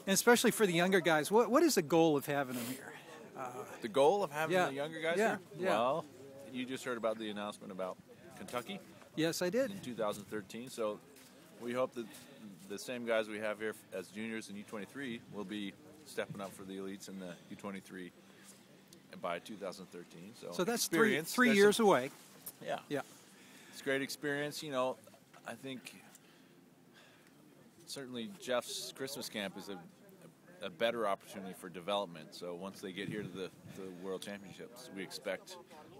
And especially for the younger guys, what is the goal of having them here? The goal of having the younger guys here? Yeah. Well, you just heard about the announcement about Kentucky. Yes, I did. In 2013. So we hope that the same guys we have here as juniors in U23 will be stepping up for the elites in the U23 by 2013. So that's three years away. Yeah. Yeah. It's a great experience. You know, I think certainly Jeff's Christmas camp is a better opportunity for development. So once they get here to the World Championships, we expect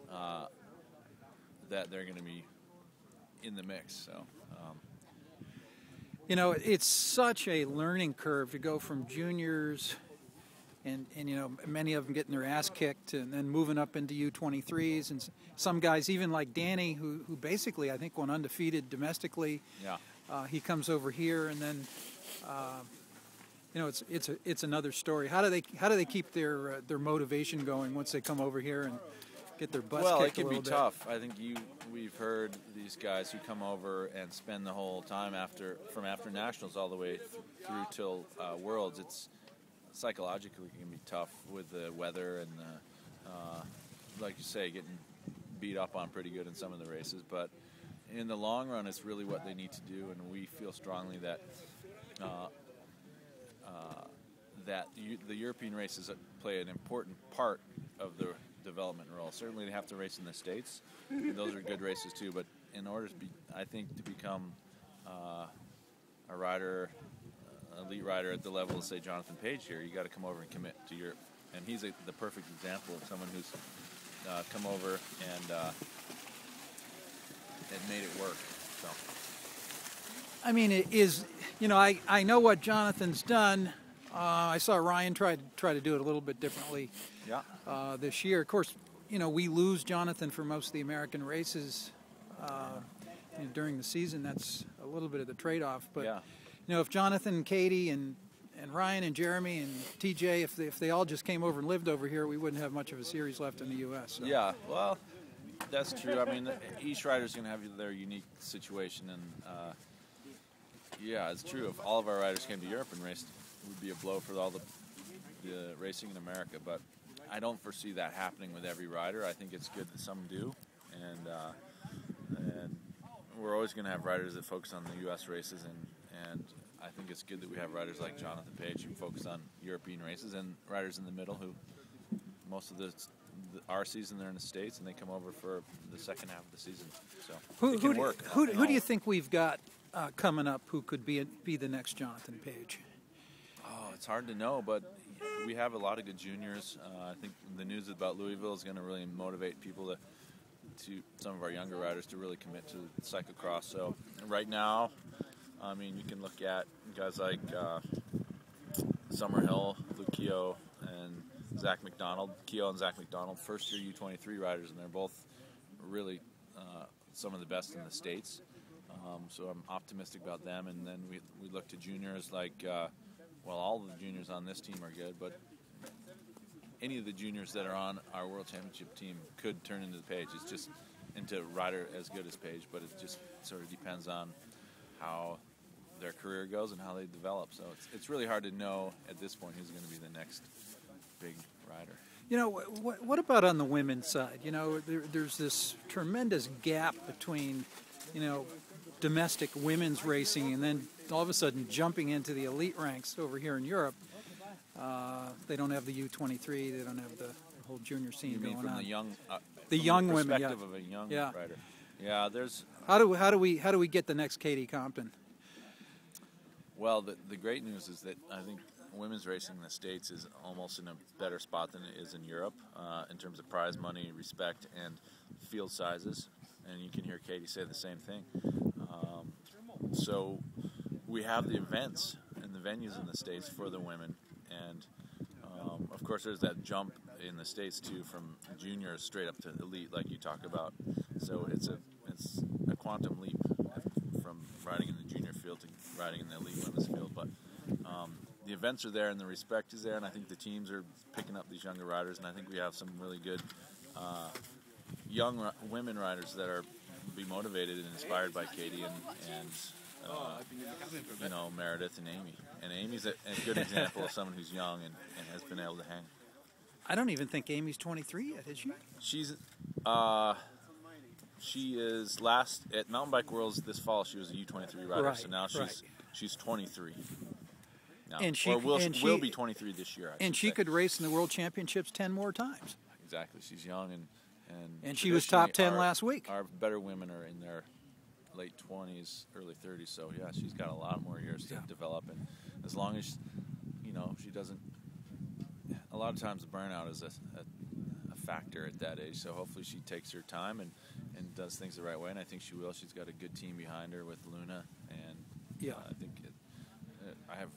that they're going to be in the mix. So, you know, it's such a learning curve to go from juniors and you know, many of them getting their ass kicked and then moving up into U23s, and some guys even like Danny who basically I think went undefeated domestically. Yeah. He comes over here and then you know, it's another story. How do they keep their motivation going once they come over here and get their butts kicked a little bit? Well, it can be tough. I think we've heard these guys who come over and spend the whole time from after nationals all the way through till Worlds. It's psychologically it can be tough with the weather and like you say, getting beat up on pretty good in some of the races. But in the long run, it's really what they need to do, and we feel strongly that the European races play an important part of the development role. Certainly they have to race in the States, and those are good races too, but in order to become a rider, elite rider at the level of, say, Jonathan Page here, you got to come over and commit to Europe. And he's the perfect example of someone who's come over and made it work. So, I mean, it is, you know, I know what Jonathan's done. I saw Ryan try to do it a little bit differently. Yeah. This year, of course, you know, we lose Jonathan for most of the American races you know, during the season. That's a little bit of the trade-off. But yeah. You know, if Jonathan and Katie and Ryan and Jeremy and TJ, if they all just came over and lived over here, we wouldn't have much of a series left in the U.S. So. Yeah, well, that's true. I mean, each rider's going to have their unique situation, and yeah, it's true. If all of our riders came to Europe and raced, it would be a blow for all the racing in America. But I don't foresee that happening with every rider. I think it's good that some do, and we're always going to have riders that focus on the U.S. races, and I think it's good that we have riders like Jonathan Page who focus on European races, and riders in the middle who most of our season they're in the States and they come over for the second half of the season. So it can work. Who do you think we've got coming up who could be the next Jonathan Page? Oh, it's hard to know, but we have a lot of good juniors. I think the news about Louisville is going to really motivate people to some of our younger riders to really commit to cyclocross. So right now, I mean, you can look at guys like Summerhill, Luke Keogh, and Zach McDonald. Keogh and Zach McDonald, first-year U23 riders, and they're both really some of the best in the States. So I'm optimistic about them. And then we look to juniors like, well, all the juniors on this team are good, but any of the juniors that are on our World Championship team could turn into the Page. It's just into a rider as good as Page, but it just sort of depends on how their career goes and how they develop. So it's really hard to know at this point who's going to be the next big rider. You know, what about on the women's side? You know, there's this tremendous gap between, you know, domestic women's racing and then all of a sudden jumping into the elite ranks over here in Europe. They don't have the U23. They don't have the whole junior scene going on. You mean from the young, the young women, perspective of a young rider. Yeah, there's. How do we get the next Katie Compton? Well, the great news is that I think women's racing in the States is almost in a better spot than it is in Europe in terms of prize money, respect, and field sizes. And you can hear Katie say the same thing. So we have the events and the venues in the States for the women, and of course there's that jump in the States too from juniors straight up to elite, like you talk about. So it's a quantum leap from riding in the junior field to riding in the elite women's field. But the events are there and the respect is there, and I think the teams are picking up these younger riders, and I think we have some really good young women riders that are be motivated and inspired by Katie and you know, Meredith and Amy. And Amy's a good example of someone who's young and has been able to hang. I don't even think Amy's 23 yet, is she? She is last at Mountain Bike Worlds this fall. She was a U23 rider, Right, so now she's 23. Now, And she will be 23 this year. And she could race in the World Championships 10 more times. Exactly. She's young and she was top 10 last week. Our better women are in their late 20s, early 30s. So yeah, she's got a lot more years to develop. And as long as she doesn't. A lot of times the burnout is a factor at that age. So hopefully she takes her time and does things the right way. And I think she will. She's got a good team behind her with Luna, and I think I have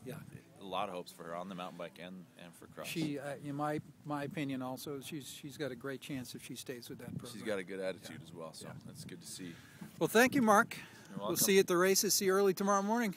a lot of hopes for her on the mountain bike and for cross. She, in my opinion, also she's got a great chance if she stays with that program. She's got a good attitude as well, so that's good to see. Well, thank you, Mark. You're welcome. We'll see you at the races. See you early tomorrow morning.